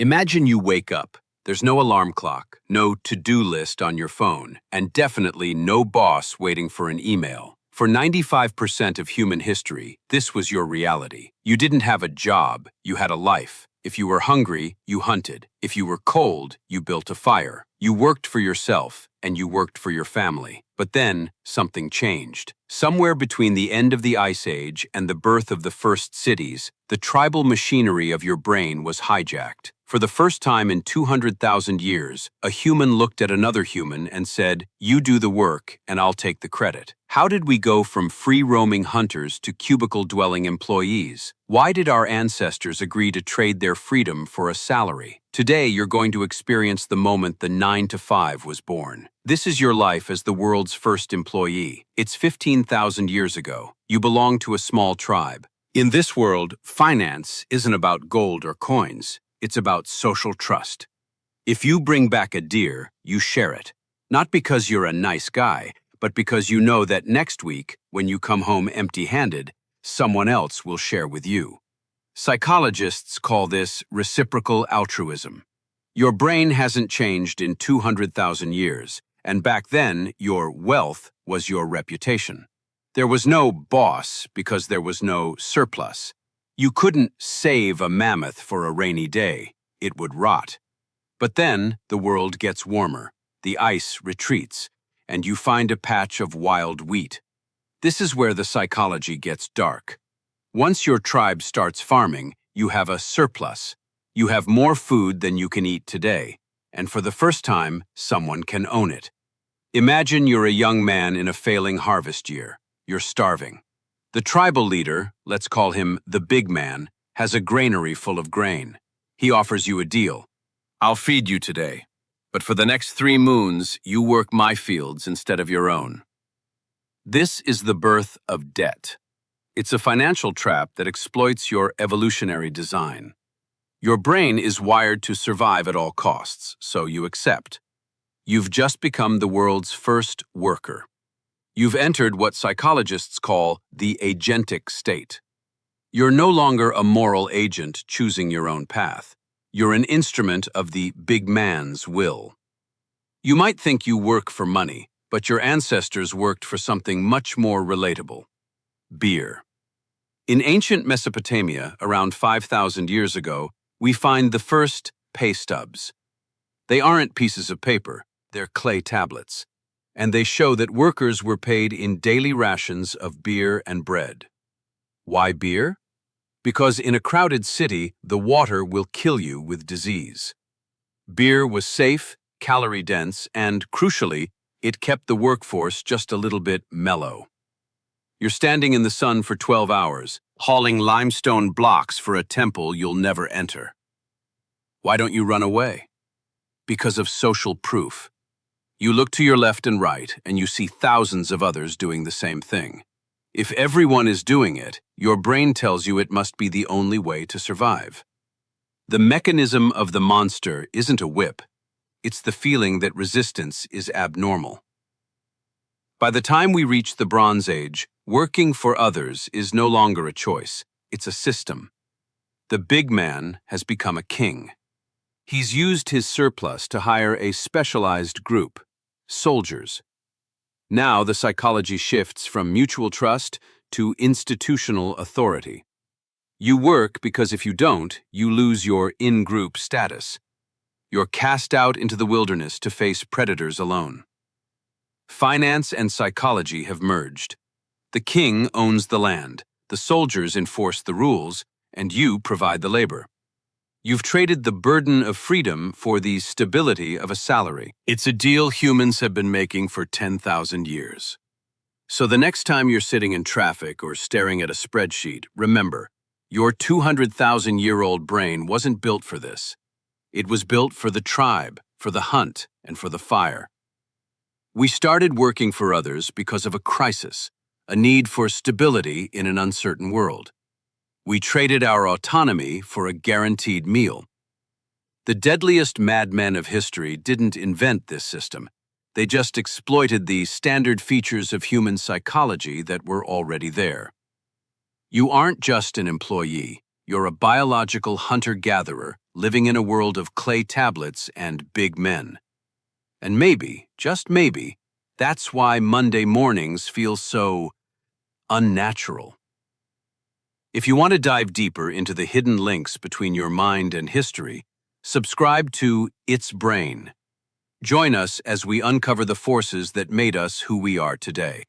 Imagine you wake up. There's no alarm clock, no to-do list on your phone, and definitely no boss waiting for an email. For 95% of human history, this was your reality. You didn't have a job, you had a life. If you were hungry, you hunted. If you were cold, you built a fire. You worked for yourself, and you worked for your family. But then, something changed. Somewhere between the end of the Ice Age and the birth of the first cities, the tribal machinery of your brain was hijacked. For the first time in 200,000 years, a human looked at another human and said, "You do the work, and I'll take the credit." How did we go from free-roaming hunters to cubicle-dwelling employees? Why did our ancestors agree to trade their freedom for a salary? Today, you're going to experience the moment the 9-to-5 was born. This is your life as the world's first employee. It's 15,000 years ago. You belong to a small tribe. In this world, finance isn't about gold or coins. It's about social trust. If you bring back a deer, you share it. Not because you're a nice guy, but because you know that next week, when you come home empty-handed, someone else will share with you. Psychologists call this reciprocal altruism. Your brain hasn't changed in 200,000 years, and back then, your wealth was your reputation. There was no boss because there was no surplus. You couldn't save a mammoth for a rainy day. It would rot. But then the world gets warmer, the ice retreats, and you find a patch of wild wheat. This is where the psychology gets dark. Once your tribe starts farming, you have a surplus. You have more food than you can eat today, and for the first time, someone can own it. Imagine you're a young man in a failing harvest year. You're starving. The tribal leader, let's call him the big man, has a granary full of grain. He offers you a deal. "I'll feed you today, but for the next 3 moons, you work my fields instead of your own." This is the birth of debt. It's a financial trap that exploits your evolutionary design. Your brain is wired to survive at all costs, so you accept. You've just become the world's first worker. You've entered what psychologists call the agentic state. You're no longer a moral agent choosing your own path. You're an instrument of the big man's will. You might think you work for money, but your ancestors worked for something much more relatable: beer. In ancient Mesopotamia, around 5,000 years ago, we find the first pay stubs. They aren't pieces of paper, they're clay tablets, and they show that workers were paid in daily rations of beer and bread. Why beer? Because in a crowded city, the water will kill you with disease. Beer was safe, calorie-dense, and, crucially, it kept the workforce just a little bit mellow. You're standing in the sun for 12 hours, hauling limestone blocks for a temple you'll never enter. Why don't you run away? Because of social proof. You look to your left and right, and you see thousands of others doing the same thing. If everyone is doing it, your brain tells you it must be the only way to survive. The mechanism of the monster isn't a whip. It's the feeling that resistance is abnormal. By the time we reach the Bronze Age, working for others is no longer a choice. It's a system. The big man has become a king. He's used his surplus to hire a specialized group: soldiers. Now the psychology shifts from mutual trust to institutional authority. You work because if you don't, you lose your in-group status. You're cast out into the wilderness to face predators alone. Finance and psychology have merged. The king owns the land, the soldiers enforce the rules, and you provide the labor. You've traded the burden of freedom for the stability of a salary. It's a deal humans have been making for 10,000 years. So the next time you're sitting in traffic or staring at a spreadsheet, remember, your 200,000-year-old brain wasn't built for this. It was built for the tribe, for the hunt, and for the fire. We started working for others because of a crisis, a need for stability in an uncertain world. We traded our autonomy for a guaranteed meal. The deadliest madmen of history didn't invent this system. They just exploited the standard features of human psychology that were already there. You aren't just an employee. You're a biological hunter-gatherer living in a world of clay tablets and big men. And maybe, just maybe, that's why Monday mornings feel so unnatural. If you want to dive deeper into the hidden links between your mind and history, subscribe to It's Brain. Join us as we uncover the forces that made us who we are today.